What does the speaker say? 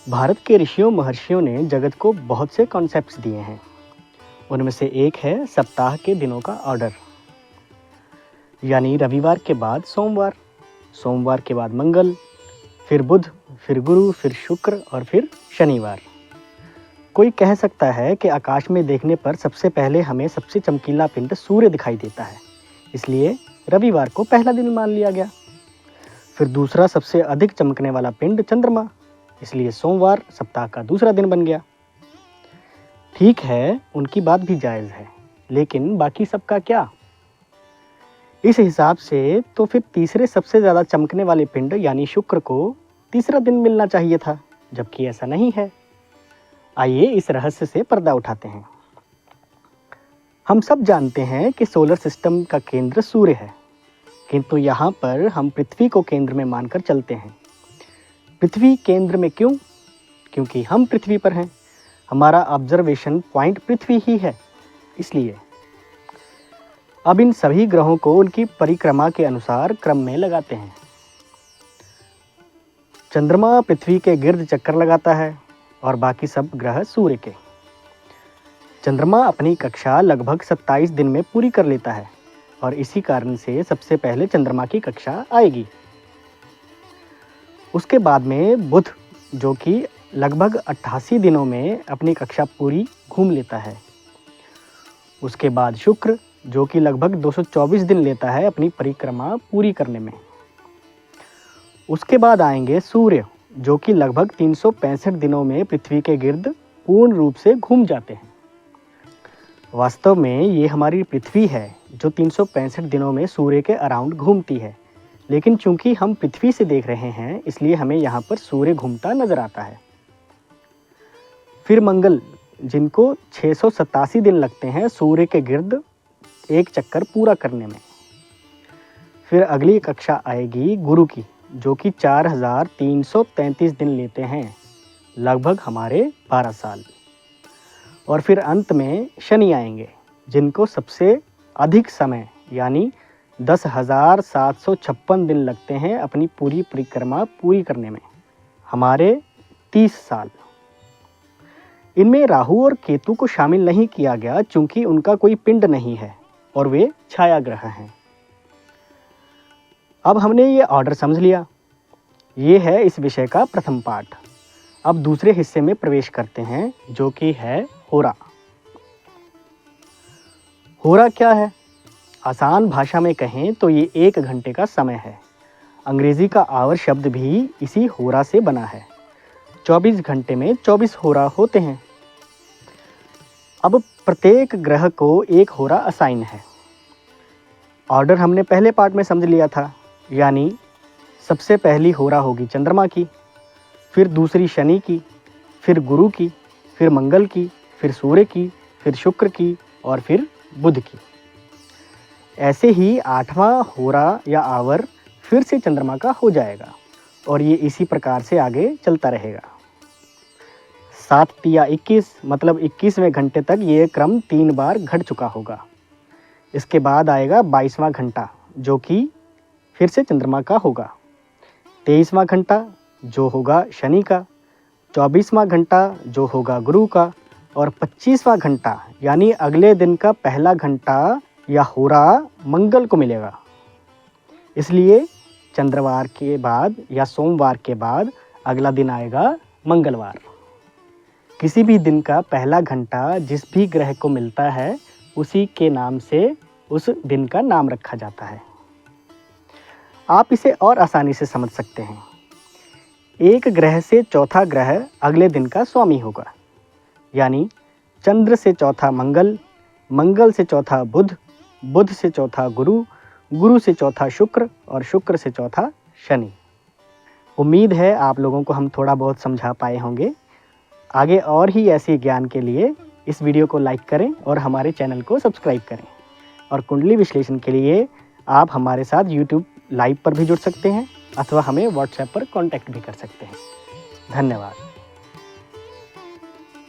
भारत के ऋषियों महर्षियों ने जगत को बहुत से कॉन्सेप्ट्स दिए हैं। उनमें से एक है सप्ताह के दिनों का ऑर्डर, यानी रविवार के बाद सोमवार, सोमवार के बाद मंगल, फिर बुध, फिर गुरु, फिर शुक्र और फिर शनिवार। कोई कह सकता है कि आकाश में देखने पर सबसे पहले हमें सबसे चमकीला पिंड सूर्य दिखाई देता है, इसलिए रविवार को पहला दिन मान लिया गया। फिर दूसरा सबसे अधिक चमकने वाला पिंड चंद्रमा, इसलिए सोमवार सप्ताह का दूसरा दिन बन गया। ठीक है, उनकी बात भी जायज़ है, लेकिन बाकी सबका क्या? इस हिसाब से तो फिर तीसरे सबसे ज़्यादा चमकने वाले पिंड यानी शुक्र को तीसरा दिन मिलना चाहिए था, जबकि ऐसा नहीं है। आइए इस रहस्य से पर्दा उठाते हैं। हम सब जानते हैं कि सोलर सिस्टम का केंद्र सूर्य है, किंतु यहाँ पर हम पृथ्वी को केंद्र में मानकर चलते हैं। पृथ्वी केंद्र में क्यों? क्योंकि हम पृथ्वी पर हैं, हमारा ऑब्जर्वेशन पॉइंट पृथ्वी ही है, इसलिए। अब इन सभी ग्रहों को उनकी परिक्रमा के अनुसार क्रम में लगाते हैं। चंद्रमा पृथ्वी के गिर्द चक्कर लगाता है और बाकी सब ग्रह सूर्य के। चंद्रमा अपनी कक्षा लगभग 27 दिन में पूरी कर लेता है और इसी कारण से सबसे पहले चंद्रमा की कक्षा आएगी। उसके बाद में बुध, जो कि लगभग 88 दिनों में अपनी कक्षा पूरी घूम लेता है। उसके बाद शुक्र, जो कि लगभग 224 दिन लेता है अपनी परिक्रमा पूरी करने में। उसके बाद आएंगे सूर्य, जो कि लगभग 365 दिनों में पृथ्वी के गिर्द पूर्ण रूप से घूम जाते हैं। वास्तव में ये हमारी पृथ्वी है जो 365 दिनों में सूर्य के अराउंड घूमती है, लेकिन चूंकि हम पृथ्वी से देख रहे हैं इसलिए हमें यहाँ पर सूर्य घूमता नजर आता है। फिर मंगल, जिनको 687 दिन लगते हैं सूर्य के गिर्द एक चक्कर पूरा करने में। फिर अगली कक्षा आएगी गुरु की, जो कि 4333 दिन लेते हैं, लगभग हमारे 12 साल। और फिर अंत में शनि आएंगे, जिनको सबसे अधिक समय यानी 10,756 दिन लगते हैं अपनी पूरी परिक्रमा पूरी करने में, हमारे 30 साल। इनमें राहु और केतु को शामिल नहीं किया गया, चूंकि उनका कोई पिंड नहीं है और वे छाया ग्रह हैं। अब हमने ये ऑर्डर समझ लिया। ये है इस विषय का प्रथम पाठ। अब दूसरे हिस्से में प्रवेश करते हैं, जो कि है होरा। होरा क्या है? आसान भाषा में कहें तो ये 1 घंटे का समय है। अंग्रेजी का आवर शब्द भी इसी होरा से बना है। 24 घंटे में 24 होरा होते हैं। अब प्रत्येक ग्रह को एक होरा असाइन है। ऑर्डर हमने पहले पार्ट में समझ लिया था, यानी सबसे पहली होरा होगी चंद्रमा की, फिर दूसरी शनि की, फिर गुरु की, फिर मंगल की, फिर सूर्य की, फिर शुक्र की और फिर बुध की। ऐसे ही 8वां होरा या आवर फिर से चंद्रमा का हो जाएगा और ये इसी प्रकार से आगे चलता रहेगा। 7 तिया 21 मतलब 21वें घंटे तक ये क्रम 3 बार घट चुका होगा। इसके बाद आएगा 22वां घंटा, जो कि फिर से चंद्रमा का होगा। 23वां घंटा जो होगा शनि का, 24वां घंटा जो होगा गुरु का और 25वां घंटा यानी अगले दिन का पहला घंटा या होरा मंगल को मिलेगा। इसलिए चंद्रवार के बाद या सोमवार के बाद अगला दिन आएगा मंगलवार। किसी भी दिन का पहला घंटा जिस भी ग्रह को मिलता है उसी के नाम से उस दिन का नाम रखा जाता है। आप इसे और आसानी से समझ सकते हैं। एक ग्रह से चौथा ग्रह अगले दिन का स्वामी होगा, यानी चंद्र से चौथा मंगल, मंगल से चौथा बुध, बुध से चौथा गुरु, गुरु से चौथा शुक्र और शुक्र से चौथा शनि। उम्मीद है आप लोगों को हम थोड़ा बहुत समझा पाए होंगे। आगे और ही ऐसे ज्ञान के लिए इस वीडियो को लाइक करें और हमारे चैनल को सब्सक्राइब करें। और कुंडली विश्लेषण के लिए आप हमारे साथ YouTube लाइव पर भी जुड़ सकते हैं अथवा हमें WhatsApp पर कांटेक्ट भी कर सकते हैं। धन्यवाद।